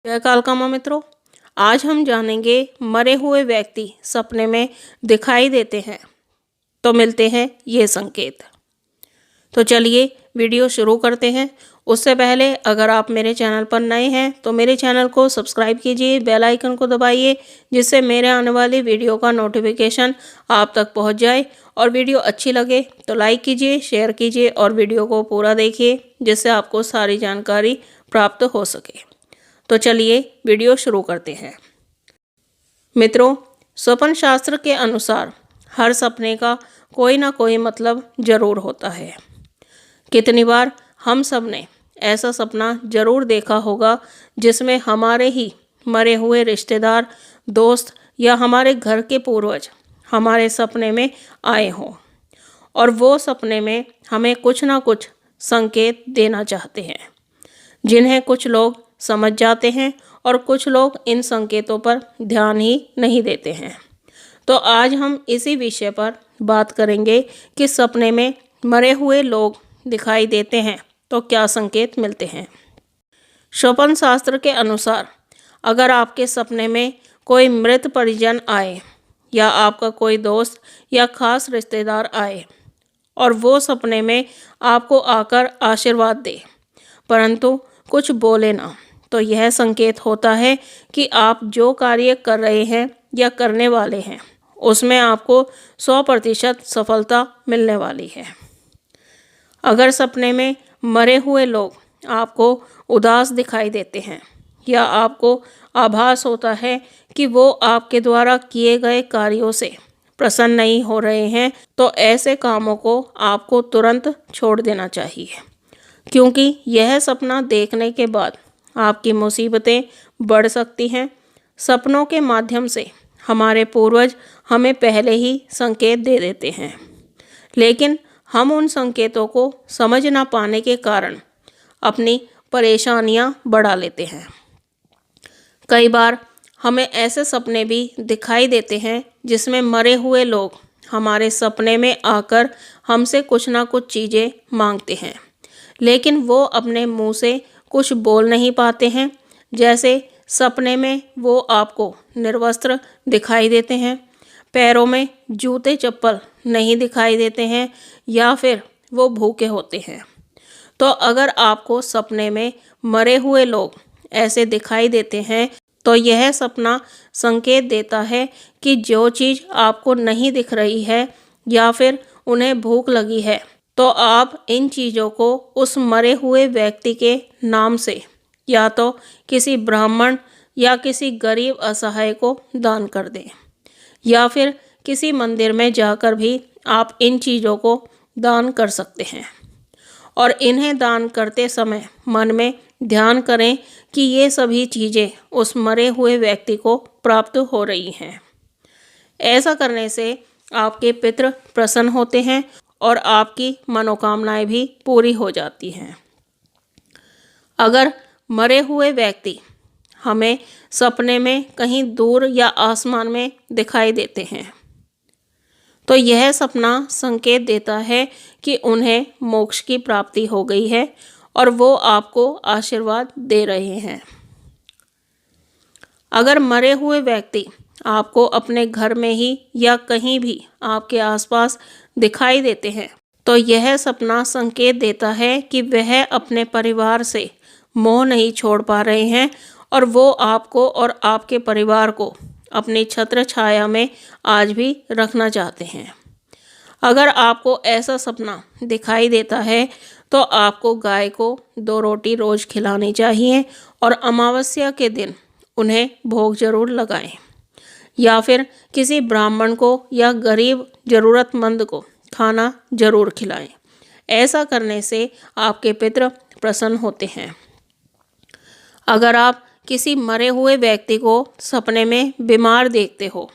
जय कालकामा मित्रों, आज हम जानेंगे मरे हुए व्यक्ति सपने में दिखाई देते हैं तो मिलते हैं ये संकेत। तो चलिए वीडियो शुरू करते हैं। उससे पहले अगर आप मेरे चैनल पर नए हैं तो मेरे चैनल को सब्सक्राइब कीजिए, बेल आइकन को दबाइए जिससे मेरे आने वाली वीडियो का नोटिफिकेशन आप तक पहुंच जाए। और वीडियो अच्छी लगे तो लाइक कीजिए, शेयर कीजिए और वीडियो को पूरा देखिए जिससे आपको सारी जानकारी प्राप्त हो सके। तो चलिए वीडियो शुरू करते हैं। मित्रों, स्वप्न शास्त्र के अनुसार हर सपने का कोई ना कोई मतलब जरूर होता है। कितनी बार हम सब ने ऐसा सपना जरूर देखा होगा जिसमें हमारे ही मरे हुए रिश्तेदार, दोस्त या हमारे घर के पूर्वज हमारे सपने में आए हों और वो सपने में हमें कुछ ना कुछ संकेत देना चाहते हैं, जिन्हें कुछ लोग समझ जाते हैं और कुछ लोग इन संकेतों पर ध्यान ही नहीं देते हैं। तो आज हम इसी विषय पर बात करेंगे कि सपने में मरे हुए लोग दिखाई देते हैं तो क्या संकेत मिलते हैं। स्वप्न शास्त्र के अनुसार अगर आपके सपने में कोई मृत परिजन आए या आपका कोई दोस्त या खास रिश्तेदार आए और वो सपने में आपको आकर आशीर्वाद दे परंतु कुछ बोले ना, तो यह संकेत होता है कि आप जो कार्य कर रहे हैं या करने वाले हैं उसमें आपको 100% सफलता मिलने वाली है। अगर सपने में मरे हुए लोग आपको उदास दिखाई देते हैं या आपको आभास होता है कि वो आपके द्वारा किए गए कार्यों से प्रसन्न नहीं हो रहे हैं, तो ऐसे कामों को आपको तुरंत छोड़ देना चाहिए, क्योंकि यह सपना देखने के बाद आपकी मुसीबतें बढ़ सकती हैं। सपनों के माध्यम से हमारे पूर्वज हमें पहले ही संकेत दे देते हैं, लेकिन हम उन संकेतों को समझ ना पाने के कारण अपनी परेशानियां बढ़ा लेते हैं। कई बार हमें ऐसे सपने भी दिखाई देते हैं जिसमें मरे हुए लोग हमारे सपने में आकर हमसे कुछ ना कुछ चीज़ें मांगते हैं, लेकिन वो अपने मुंह से कुछ बोल नहीं पाते हैं। जैसे सपने में वो आपको निर्वस्त्र दिखाई देते हैं, पैरों में जूते चप्पल नहीं दिखाई देते हैं या फिर वो भूखे होते हैं। तो अगर आपको सपने में मरे हुए लोग ऐसे दिखाई देते हैं तो यह सपना संकेत देता है कि जो चीज़ आपको नहीं दिख रही है या फिर उन्हें भूख लगी है, तो आप इन चीज़ों को उस मरे हुए व्यक्ति के नाम से या तो किसी ब्राह्मण या किसी गरीब असहाय को दान कर दें, या फिर किसी मंदिर में जाकर भी आप इन चीज़ों को दान कर सकते हैं। और इन्हें दान करते समय मन में ध्यान करें कि ये सभी चीज़ें उस मरे हुए व्यक्ति को प्राप्त हो रही हैं। ऐसा करने से आपके पितृ प्रसन्न होते हैं और आपकी मनोकामनाएं भी पूरी हो जाती हैं। अगर मरे हुए व्यक्ति हमें सपने में कहीं दूर या आसमान में दिखाई देते हैं तो यह सपना संकेत देता है कि उन्हें मोक्ष की प्राप्ति हो गई है और वो आपको आशीर्वाद दे रहे हैं। अगर मरे हुए व्यक्ति आपको अपने घर में ही या कहीं भी आपके आसपास दिखाई देते हैं तो यह सपना संकेत देता है कि वह अपने परिवार से मोह नहीं छोड़ पा रहे हैं और वो आपको और आपके परिवार को अपनी छत्र छाया में आज भी रखना चाहते हैं। अगर आपको ऐसा सपना दिखाई देता है तो आपको गाय को 2 रोटी रोज खिलानी चाहिए और अमावस्या के दिन उन्हें भोग जरूर लगाएं, या फिर किसी ब्राह्मण को या गरीब ज़रूरतमंद को खाना जरूर खिलाएं। ऐसा करने से आपके पितृ प्रसन्न होते हैं। अगर आप किसी मरे हुए व्यक्ति को सपने में बीमार देखते हो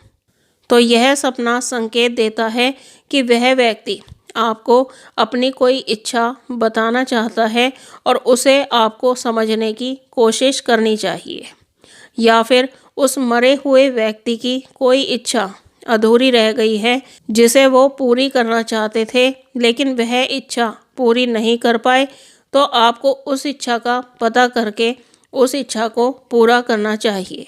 तो यह सपना संकेत देता है कि वह व्यक्ति आपको अपनी कोई इच्छा बताना चाहता है और उसे आपको समझने की कोशिश करनी चाहिए, या फिर उस मरे हुए व्यक्ति की कोई इच्छा अधूरी रह गई है जिसे वो पूरी करना चाहते थे लेकिन वह इच्छा पूरी नहीं कर पाए, तो आपको उस इच्छा का पता करके उस इच्छा को पूरा करना चाहिए।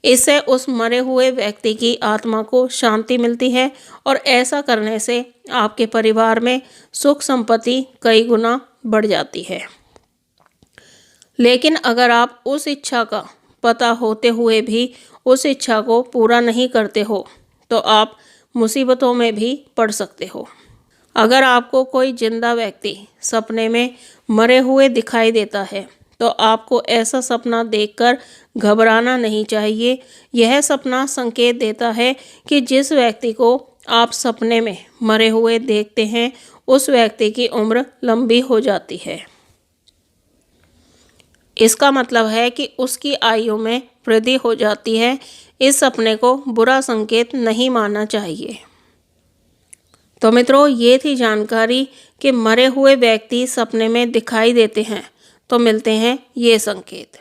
इससे उस मरे हुए व्यक्ति की आत्मा को शांति मिलती है और ऐसा करने से आपके परिवार में सुख संपत्ति कई गुना बढ़ जाती है। लेकिन अगर आप उस इच्छा का पता होते हुए भी उस इच्छा को पूरा नहीं करते हो तो आप मुसीबतों में भी पड़ सकते हो। अगर आपको कोई जिंदा व्यक्ति सपने में मरे हुए दिखाई देता है तो आपको ऐसा सपना देखकर घबराना नहीं चाहिए। यह सपना संकेत देता है कि जिस व्यक्ति को आप सपने में मरे हुए देखते हैं उस व्यक्ति की उम्र लंबी हो जाती है। इसका मतलब है कि उसकी आयु में वृद्धि हो जाती है। इस सपने को बुरा संकेत नहीं मानना चाहिए। तो मित्रों, ये थी जानकारी कि मरे हुए व्यक्ति सपने में दिखाई देते हैं तो मिलते हैं ये संकेत।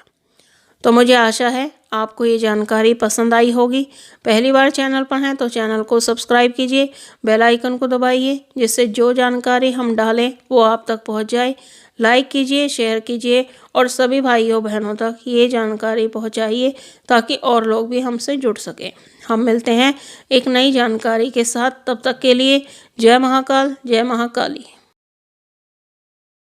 तो मुझे आशा है आपको ये जानकारी पसंद आई होगी। पहली बार चैनल पर हैं तो चैनल को सब्सक्राइब कीजिए, बेल आइकन को दबाइए जिससे जो जानकारी हम डालें वो आप तक पहुंच जाए। लाइक कीजिए, शेयर कीजिए और सभी भाइयों बहनों तक ये जानकारी पहुंचाइए ताकि और लोग भी हमसे जुड़ सकें। हम मिलते हैं एक नई जानकारी के साथ। तब तक के लिए जय महाकाल, जय महाकाली।